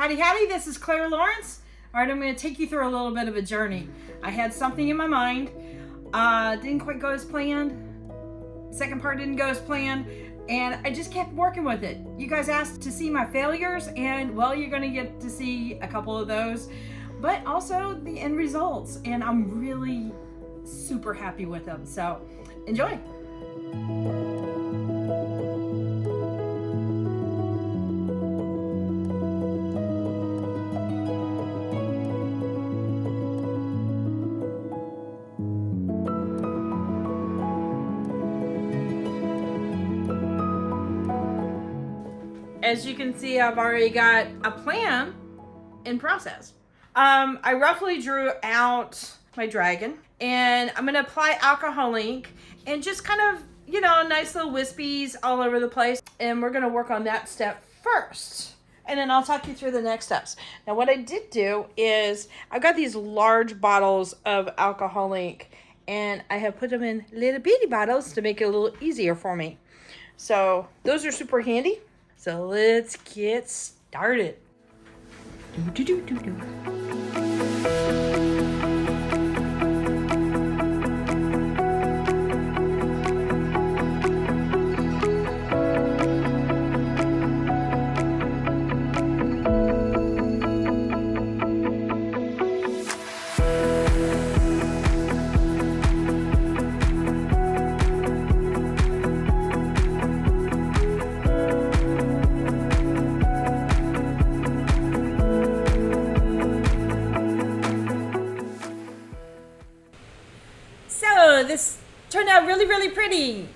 Howdy Howdy, this is Clara Lawrence. All right, I'm going to take you through a little bit of a journey. I had something in my mind, didn't quite go as planned. Second part didn't go as planned, and I just kept working with it. You guys asked to see my failures, and well, you're going to get to see a couple of those, but also the end results, and I'm really super happy with them. So enjoy. As you can see, I've already got a plan in process. I roughly drew out my dragon, and I'm gonna apply alcohol ink and just kind of, you know, nice little wispies all over the place. And we're gonna work on that step first. And then I'll talk you through the next steps. Now, what I did do is I've got these large bottles of alcohol ink, and I have put them in little bitty bottles to make it a little easier for me. So those are super handy. So let's get started. This turned out really, really pretty,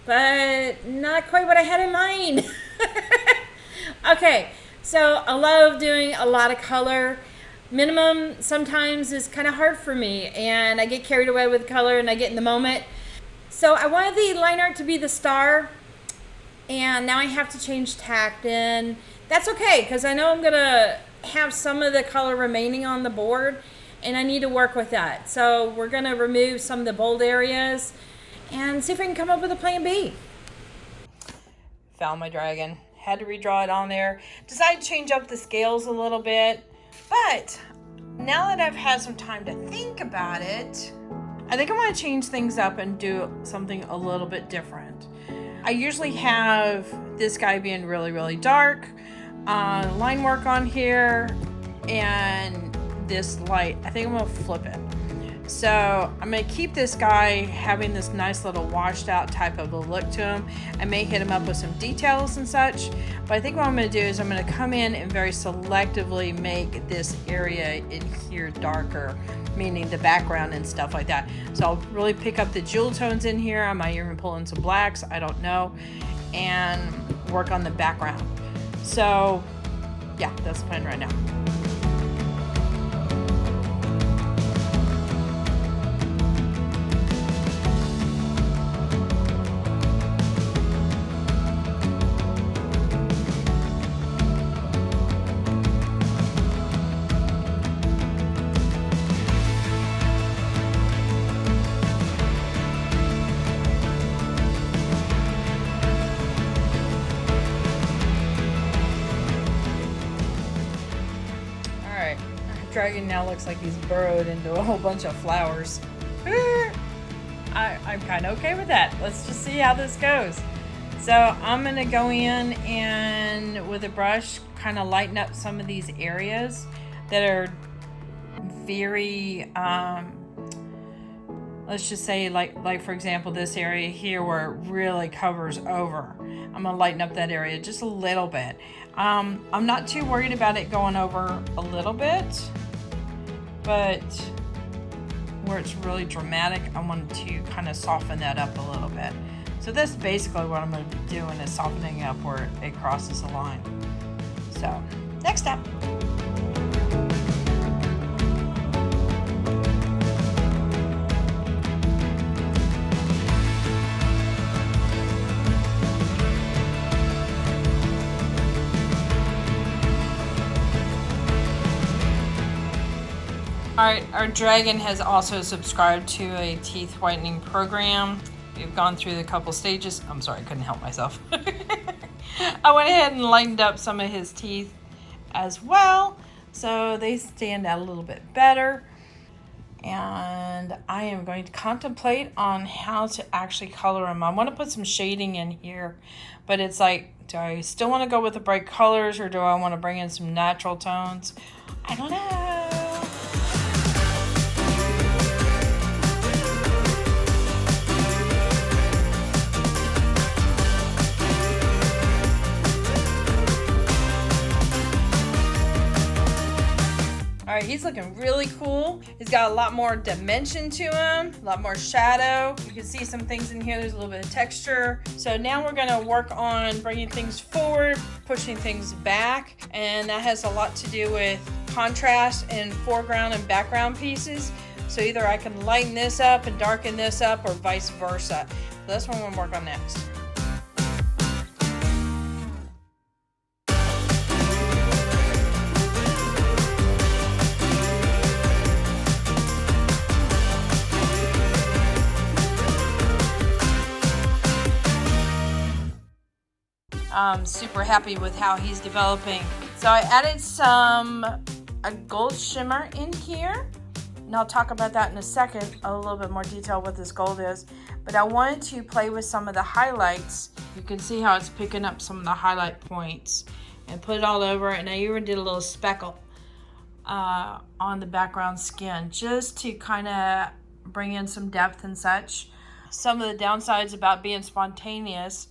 but not quite what I had in mind. Okay, so I love doing a lot of color. Minimum sometimes is kind of hard for me, and I get carried away with color and I get in the moment. So I wanted the line art to be the star, and now I have to change tact, and that's okay because I know I'm gonna have some of the color remaining on the board, and I need to work with that. So we're gonna remove some of the bold areas and see if I can come up with a plan B. Found my dragon, had to redraw it on there. Decided to change up the scales a little bit, but now that I've had some time to think about it, I think I wanna change things up and do something a little bit different. I usually have this guy being really, really dark, line work on here, and this light. I think I'm gonna flip it. So I'm gonna keep this guy having this nice little washed out type of a look to him. I may hit him up with some details and such, but I think what I'm gonna do is I'm gonna come in and very selectively make this area in here darker, meaning the background and stuff like that. So I'll really pick up the jewel tones in here. I might even pull in some blacks, I don't know, and work on the background. So yeah, that's the plan right now. Dragon now looks like he's burrowed into a whole bunch of flowers. I'm kind of okay with that. Let's just see how this goes. So I'm gonna go in and with a brush kind of lighten up some of these areas that are very let's just say like for example this area here where it really covers over. I'm gonna lighten up that area just a little bit. I'm not too worried about it going over a little bit, but where it's really dramatic, I want to kind of soften that up a little bit. So that's basically what I'm going to be doing, is softening up where it crosses the line. So next step. Alright, our dragon has also subscribed to a teeth whitening program. We've gone through the couple stages. I'm sorry, I couldn't help myself. I went ahead and lightened up some of his teeth as well, so they stand out a little bit better. And I am going to contemplate on how to actually color them. I want to put some shading in here, but it's like, do I still want to go with the bright colors, or do I want to bring in some natural tones? I don't know. All right, he's looking really cool. He's got a lot more dimension to him, a lot more shadow. You can see some things in here. There's a little bit of texture. So now we're gonna work on bringing things forward, pushing things back, and that has a lot to do with contrast in foreground and background pieces. So either I can lighten this up and darken this up, or vice versa. So that's what I'm gonna work on next. I'm super happy with how he's developing. So I added a gold shimmer in here, and I'll talk about that in a second, a little bit more detail what this gold is. But I wanted to play with some of the highlights. You can see how it's picking up some of the highlight points, and put it all over. And I even did a little speckle on the background skin, just to kind of bring in some depth and such. Some of the downsides about being spontaneous,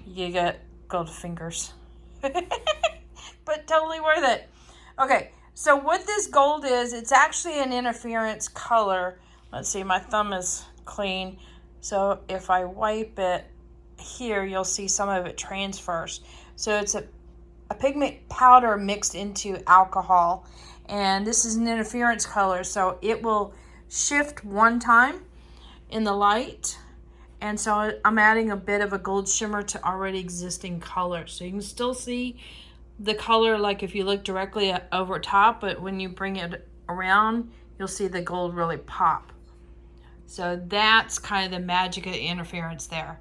you get gold fingers, but totally worth it. Okay, so what this gold is, it's actually an interference color. Let's see, my thumb is clean, so if I wipe it here, you'll see some of it transfers. So it's a pigment powder mixed into alcohol, and this is an interference color, so it will shift one time in the light. And so I'm adding a bit of a gold shimmer to already existing color. So you can still see the color like if you look directly over top, but when you bring it around, you'll see the gold really pop. So that's kind of the magic of the interference there.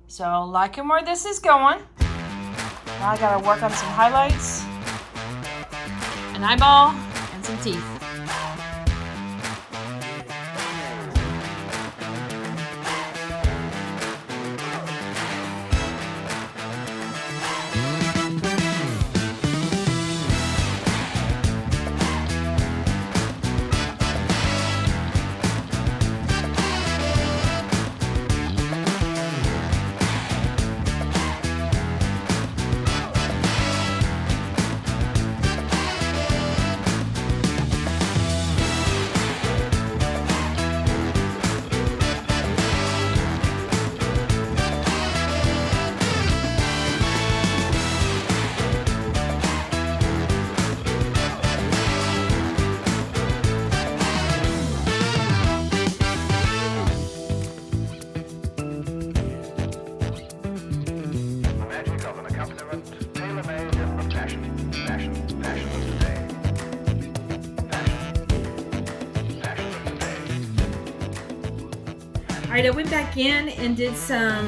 So liking where this is going. Now I gotta work on some highlights, an eyeball, and some teeth. All right, I went back in and did some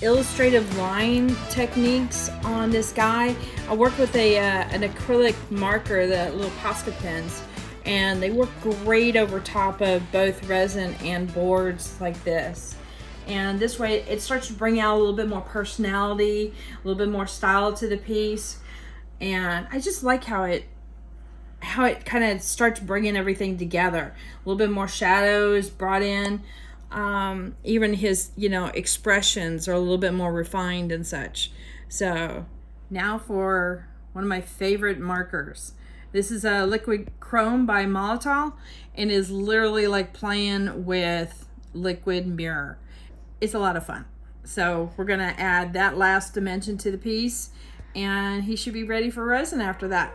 illustrative line techniques on this guy. I worked with an acrylic marker, the little Posca pens, and they work great over top of both resin and boards like this. And this way it starts to bring out a little bit more personality, a little bit more style to the piece. And I just like how it kind of starts bringing everything together. A little bit more shadows brought in. Even his, expressions are a little bit more refined and such. So now for one of my favorite markers. This is a liquid chrome by Molotov, and is literally like playing with liquid mirror. It's a lot of fun. So we're gonna add that last dimension to the piece, and he should be ready for resin after that.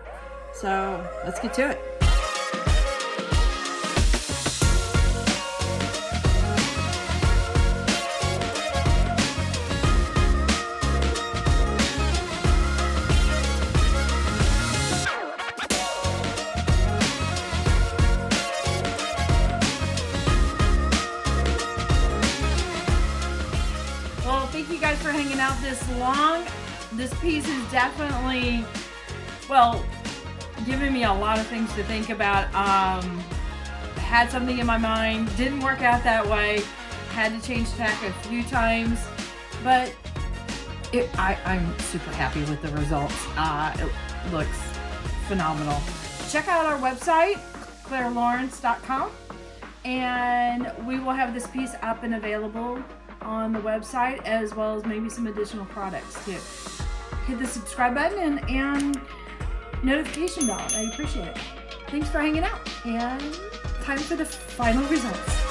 So let's get to it. Thank you guys for hanging out this long. This piece is definitely, well, given me a lot of things to think about. Had something in my mind, didn't work out that way, had to change tack a few times, but I'm super happy with the results. It looks phenomenal. Check out our website, ClaraLawrence.com, and we will have this piece up and available on the website, as well as maybe some additional products too. Hit the subscribe button and notification bell. I'd appreciate it. Thanks for hanging out, and time for the final results.